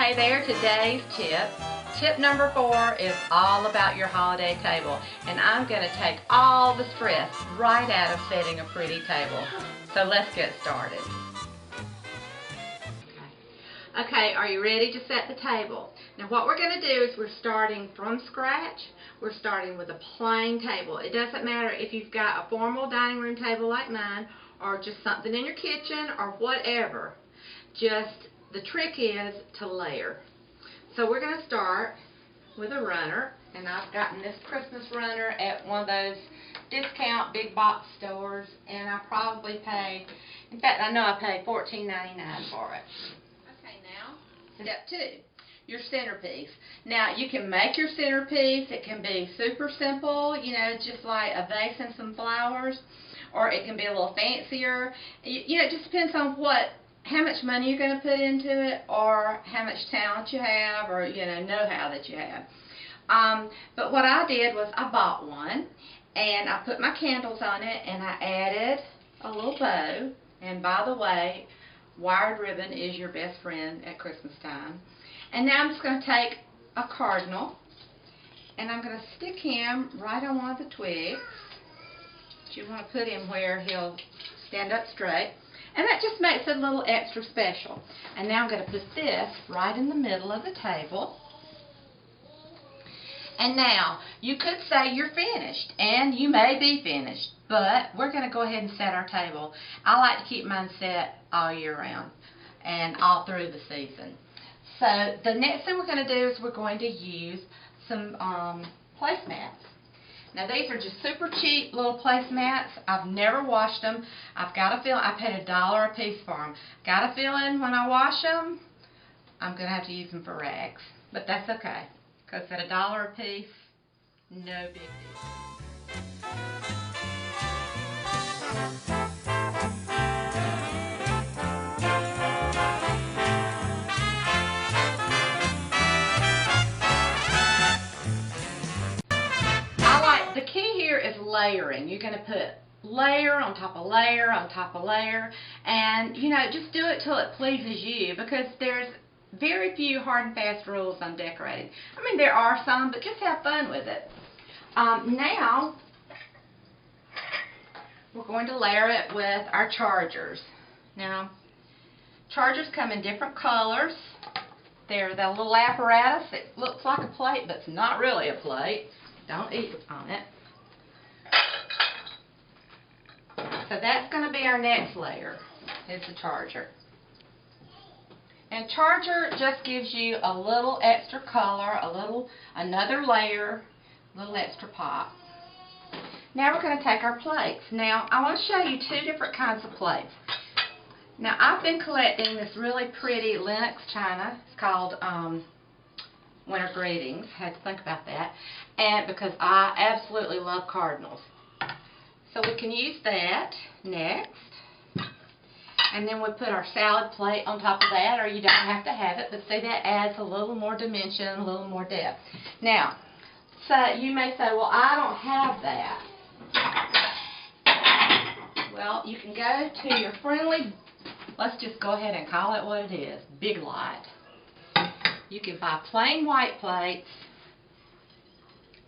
Hey there, today's tip. Tip number 4 is all about your holiday table, and I'm going to take all the stress right out of setting a pretty table. So let's get started. Okay, are you ready to set the table? Now what we're going to do is we're starting from scratch. We're starting with a plain table. It doesn't matter if you've got a formal dining room table like mine or just something in your kitchen or whatever. Just the trick is to layer. So we're going to start with a runner, and I've gotten this Christmas runner at one of those discount big box stores, and I probably paid, in fact I know I paid $14.99 for it. Okay, now step 2, your centerpiece. Now you can make your centerpiece. It can be super simple, you know, just like a vase and some flowers, or it can be a little fancier. You know, it just depends on how much money you're going to put into it, or how much talent you have, or know-how that you have. But what I did was I bought one, and I put my candles on it, and I added a little bow. And by the way, wired ribbon is your best friend at Christmas time. And now I'm just going to take a cardinal, and I'm going to stick him right on one of the twigs. You want to put him where he'll stand up straight. And that just makes it a little extra special. And now I'm going to put this right in the middle of the table. And now, you could say you're finished, and you may be finished, but we're going to go ahead and set our table. I like to keep mine set all year round and all through the season. So the next thing we're going to do is we're going to use some placemats. Now these are just super cheap little placemats. I've never washed them. I've got a feeling I paid $1 a piece for them. Got a feeling when I wash them, I'm going to have to use them for rags. But that's okay, because at $1 a piece, no big deal. The key here is layering. You're going to put layer on top of layer on top of layer, and just do it till it pleases you, because there's very few hard and fast rules on decorating. I mean, there are some, but just have fun with it. Now we're going to layer it with our chargers. Now chargers come in different colors. They're the little apparatus. It looks like a plate, but it's not really a plate. Don't eat on it. So that's going to be our next layer, is the charger. And charger just gives you a little extra color, another layer, a little extra pop. Now we're going to take our plates. Now I want to show you 2 different kinds of plates. Now I've been collecting this really pretty Lenox china. It's called Winter Greetings. Had to think about that. And because I absolutely love cardinals. So we can use that next. And then we put our salad plate on top of that, or you don't have to have it, but see, that adds a little more dimension, a little more depth. Now, so you may say, well, I don't have that. Well, you can go to your friendly, let's just go ahead and call it what it is, Big Lots. You can buy plain white plates,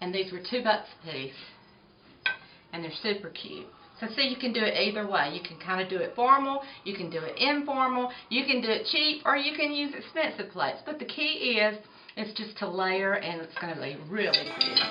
and these were $2 a piece, and they're super cute. So see, you can do it either way. You can kind of do it formal, you can do it informal, you can do it cheap, or you can use expensive plates. But the key is just to layer, and it's going to be really pretty.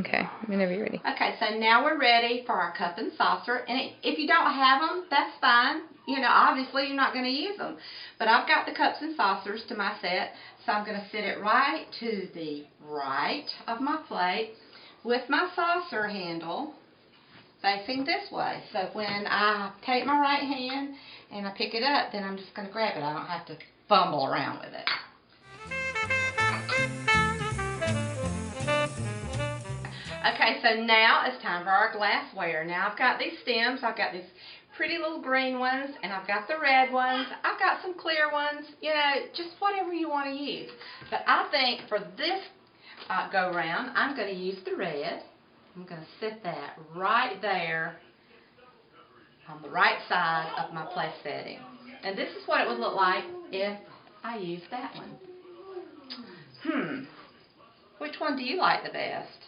Okay, whenever you're ready. Okay, so now we're ready for our cup and saucer. And if you don't have them, that's fine. Obviously you're not going to use them. But I've got the cups and saucers to my set, so I'm going to sit it right to the right of my plate with my saucer handle facing this way. So when I take my right hand and I pick it up, then I'm just going to grab it. I don't have to fumble around with it. Okay, so now it's time for our glassware. Now I've got these stems. I've got these pretty little green ones, and I've got the red ones. I've got some clear ones, just whatever you want to use. But I think for this go round, I'm going to use the red. I'm going to set that right there on the right side of my place setting. And this is what it would look like if I used that one. Which one do you like the best?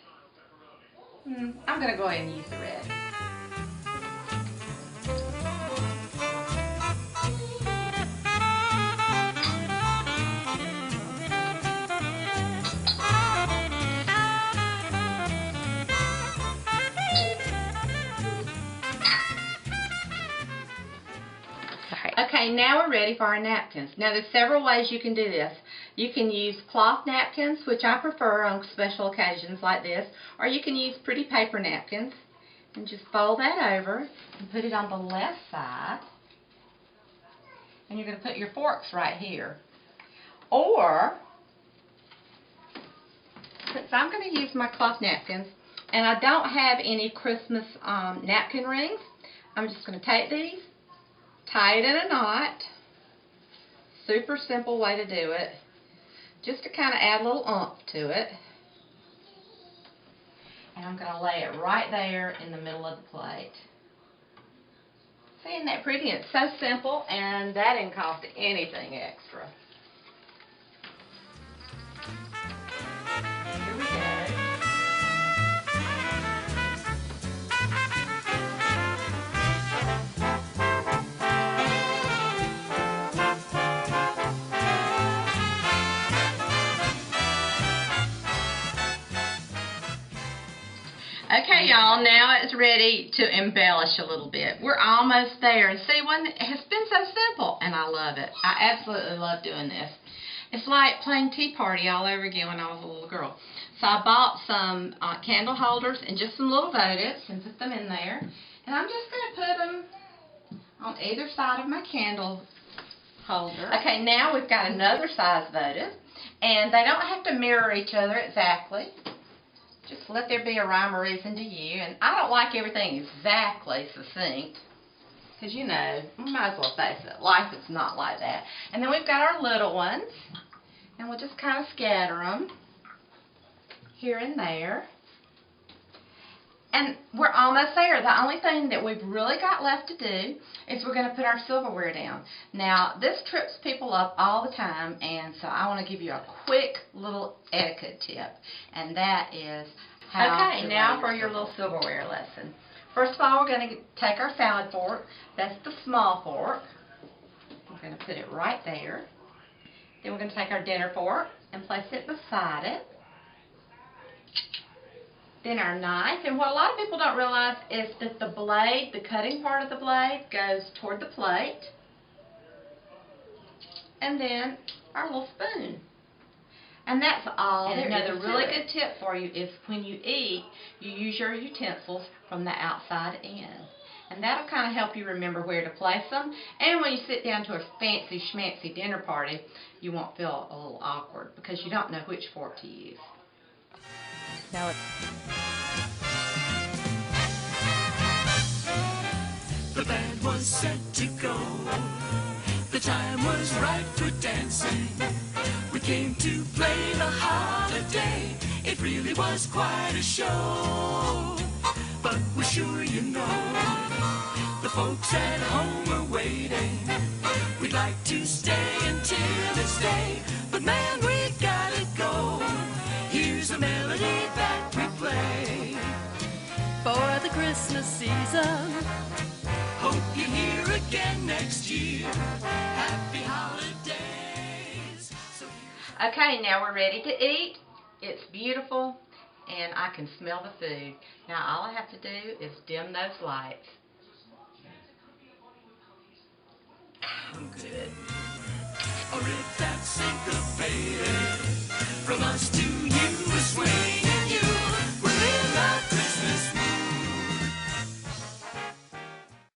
I'm going to go ahead and use the red. Okay, now we're ready for our napkins. Now there's several ways you can do this. You can use cloth napkins, which I prefer on special occasions like this, or you can use pretty paper napkins and just fold that over and put it on the left side. And you're going to put your forks right here. Or, since I'm going to use my cloth napkins and I don't have any Christmas napkin rings, I'm just going to take these, tie it in a knot. Super simple way to do it. Just to kind of add a little oomph to it. And I'm going to lay it right there in the middle of the plate. See, isn't that pretty? It's so simple, and that didn't cost anything extra. Here we go. Okay, y'all, now it's ready to embellish a little bit. We're almost there. And see, one has been so simple, and I love it. I absolutely love doing this. It's like playing Tea Party all over again when I was a little girl. So I bought some candle holders and just some little votives and put them in there. And I'm just going to put them on either side of my candle holder. Okay, now we've got another size votive. And they don't have to mirror each other exactly. Just let there be a rhyme or reason to you. And I don't like everything exactly succinct. Because, you know, we might as well face it. Life is not like that. And then we've got our little ones. And we'll just kind of scatter them here and there. And we're almost there. The only thing that we've really got left to do is we're going to put our silverware down. Now, this trips people up all the time, and so I want to give you a quick little etiquette tip, and that is how to now for your little silverware lesson. First of all, we're going to take our salad fork. That's the small fork. We're going to put it right there. Then we're going to take our dinner fork and place it beside it. Then our knife, and what a lot of people don't realize is that the blade, the cutting part of the blade, goes toward the plate. And then our little spoon. And that's all. And another really good tip for you is when you eat, you use your utensils from the outside in. And that'll kind of help you remember where to place them. And when you sit down to a fancy schmancy dinner party, you won't feel a little awkward because you don't know which fork to use. Now the band was set to go. The time was right for dancing. We came to play the holiday. It really was quite a show. But we're sure you know the folks at home are waiting. We'd like to stay until this day, but man, we gotta go. Here's a melody that we play for the Christmas season. Hope you're here again next year. Happy holidays. Okay, now we're ready to eat. It's beautiful, and I can smell the food. Now all I have to do is dim those lights. I'm good. Or if that's syncopated, from us to